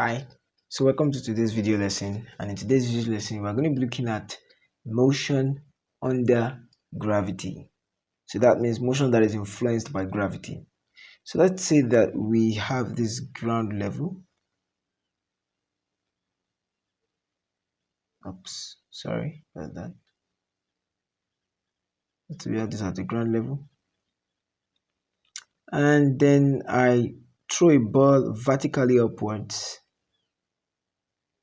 Hi, so welcome to today's video lesson, and in today's video lesson we're going to be looking at motion under gravity. So that means motion that is influenced by gravity. So let's say that we have this ground level. Oops, sorry about that. Let's say we have this at the ground level, and then I throw a ball vertically upwards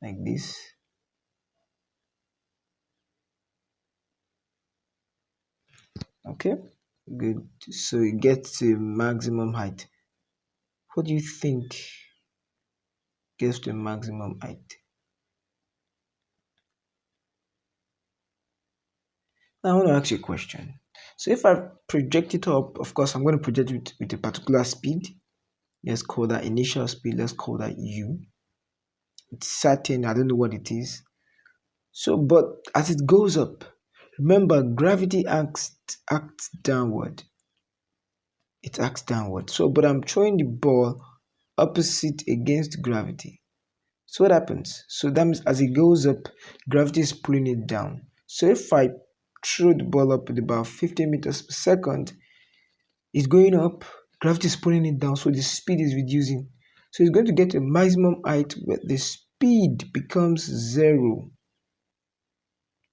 like this. Okay, good. So it gets to maximum height. What do you think gets to maximum height? Now I want to ask you a question. So if I project it up, of course I'm going to project it with a particular speed. Let's call that initial speed. Let's call that u. It's certain, I don't know what it is. So, but as it goes up, remember gravity acts downward. It acts downward. So, but I'm throwing the ball opposite against gravity. So what happens? So that means as it goes up, gravity is pulling it down. So if I throw the ball up at about 50 meters per second, it's going up, gravity is pulling it down, so the speed is reducing. So it's going to get a maximum height where the speed becomes zero.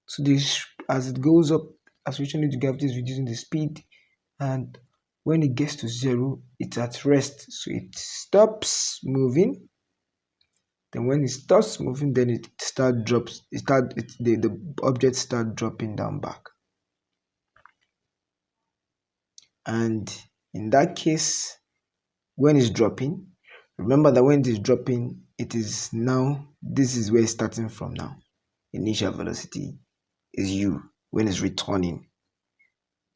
So this, as it goes up, as reaching to gravity is reducing the speed, and when it gets to zero, it's at rest. So it stops moving. Then when it starts moving, then the object start dropping down back. And in that case, when it's dropping, remember that when it is dropping, it is now, this is where it's starting from now. Initial velocity is u when it's returning.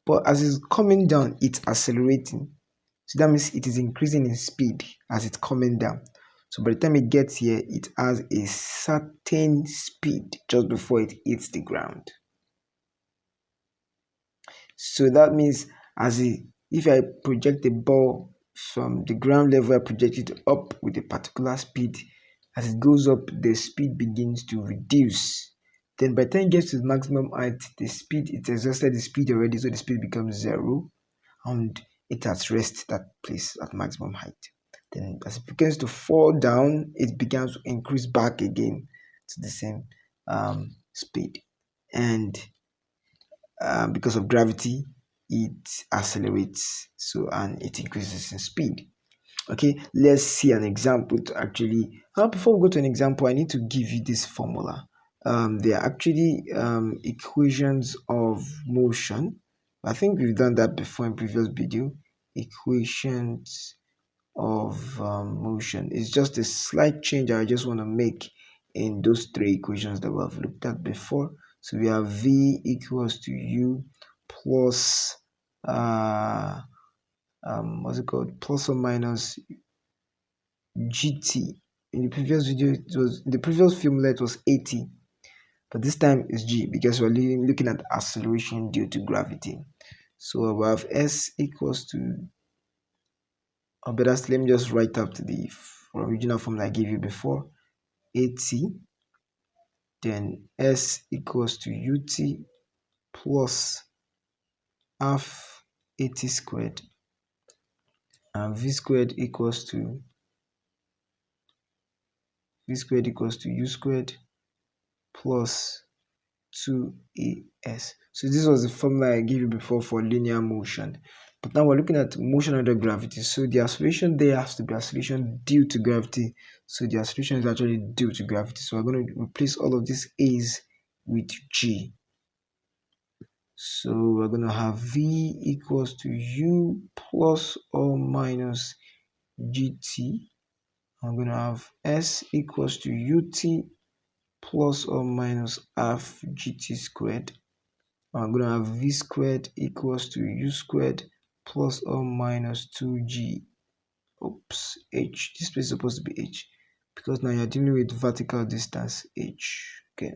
But as it's coming down, it's accelerating. So that means it is increasing in speed as it's coming down. So by the time it gets here, it has a certain speed just before it hits the ground. So that means if I project the ball from the ground level, I project it up with a particular speed. As it goes up, the speed begins to reduce. Then by the time it gets to the maximum height, it exhausted the speed already, so the speed becomes zero, and it has rest that place at maximum height. Then as it begins to fall down, it begins to increase back again to the same speed. And because of gravity, it accelerates, so, and it increases in speed. Okay, let's see an example to actually before we go to an example, I need to give you this formula. They are actually equations of motion. I think we've done that before in previous video. Equations of motion. It's just a slight change I just want to make in those three equations that we have looked at before. So we have v equals to u plus what's it called, plus or minus gt. In the previous video, in the previous formula it was 80, but this time it's g because we're looking at acceleration due to gravity. So we have s equals to, or better, let me just write up to the original formula I gave you before. 80, then s equals to ut plus half 80 squared, and v squared equals to u squared plus 2as. So this was the formula I gave you before for linear motion, but now we're looking at motion under gravity. So the acceleration there has to be acceleration due to gravity. So the acceleration is actually due to gravity. So we're going to replace all of these a's with g. So we're going to have v equals to u plus or minus gt. I'm going to have s equals to ut plus or minus half gt squared. I'm going to have v squared equals to u squared plus or minus 2g. Oops, h. This place is supposed to be h because now you're dealing with vertical distance, h. Okay.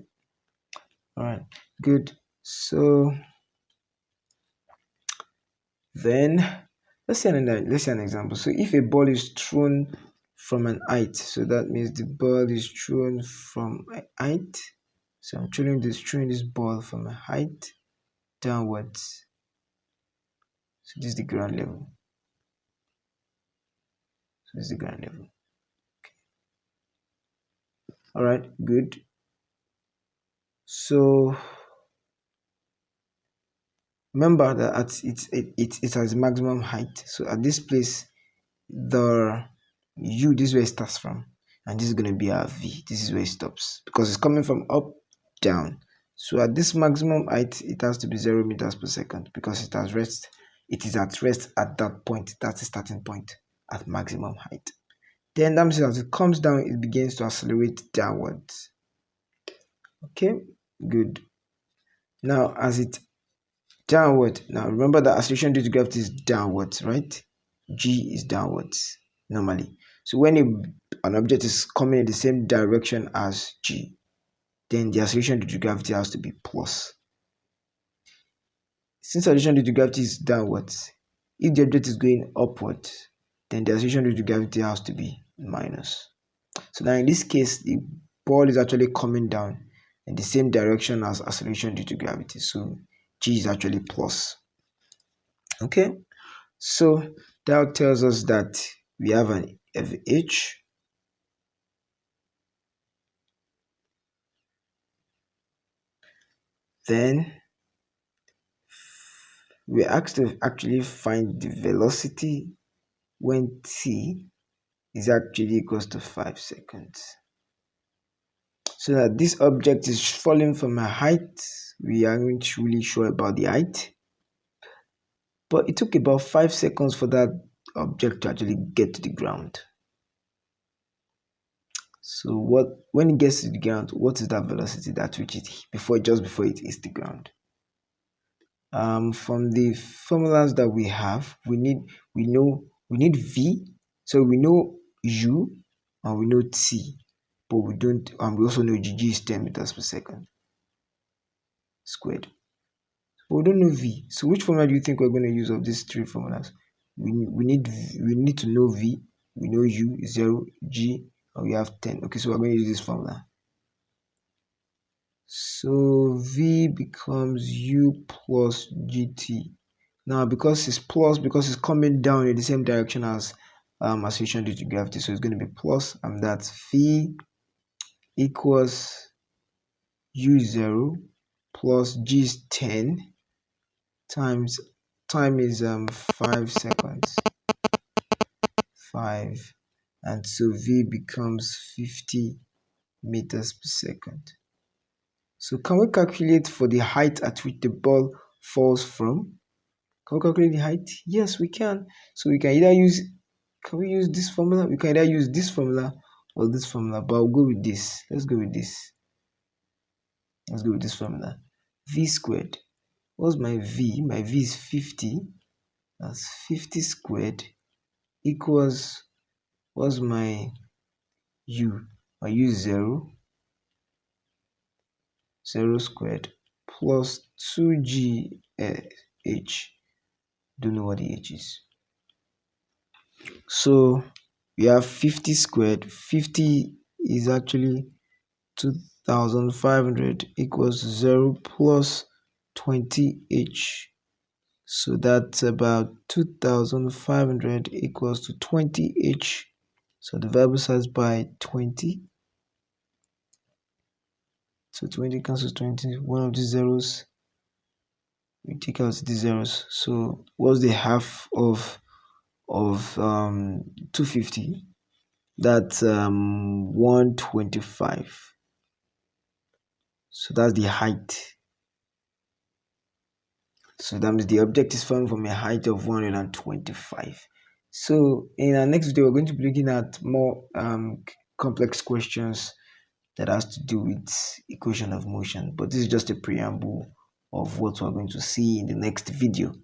All right. Good. So then let's see an example. So if a ball is thrown from an height. So that means the ball is thrown from a height. So I'm throwing this ball from a height downwards. So this is the ground level. So this is the ground level. All right, good. So remember that it has maximum height. So at this place, the u, this is where it starts from, and this is going to be our v. This is where it stops because it's coming from up down. So at this maximum height, it has to be 0 meters per second because it has rest. It is at rest at that point. That's the starting point at maximum height. Then that means as it comes down, it begins to accelerate downwards. Okay, good. Now as it downward, now remember that acceleration due to gravity is downwards, right? G is downwards normally. So when an object is coming in the same direction as G, then the acceleration due to gravity has to be plus. Since acceleration due to gravity is downwards, if the object is going upwards, then the acceleration due to gravity has to be minus. So now in this case, the ball is actually coming down in the same direction as acceleration due to gravity. So G is actually plus. Okay, so that tells us that we have an FH. Then we're asked to actually find the velocity when t is actually equals to 5 seconds. So that this object is falling from a height. We aren't really sure about the height, but it took about 5 seconds for that object to actually get to the ground. So when it gets to the ground, what is that velocity that reaches it just before it hits the ground? From the formulas that we have, we need v, so we know u and we know t, but we don't, and we also know g is 10 meters per second squared. But we don't know v. So which formula do you think we're going to use of these three formulas? We need to know v, we know u is 0, g, and we have 10. Okay, so we're going to use this formula. So v becomes u plus gt. Now because it's plus, because it's coming down in the same direction as acceleration due to gravity, so it's going to be plus, and that's v equals u0 plus g is 10 times time is 5 seconds, 5, and so v becomes 50 meters per second. So can we calculate for the height at which the ball falls from? Can we calculate the height? Yes, we can. So we can either use, can we use this formula? We can either use this formula or this formula, but I'll go with this. Let's go with this. Let's go with this formula. V squared. What's my V? My V is 50. That's 50 squared equals, what's my U? My U is 0. 0 squared plus 2g h. Don't know what the h is. So we have 50 squared. 50 is actually 2500 equals 0 plus 20h. So that's about 2500 equals to 20h. So divide both sides by 20. So 20 cancels 20. One of these zeros, we take out the zeros. So what's the half of 250? That's 125. So that's the height. So that means the object is falling from a height of 125. So in our next video, we're going to be looking at more complex questions that has to do with equation of motion. But this is just a preamble of what we're going to see in the next video.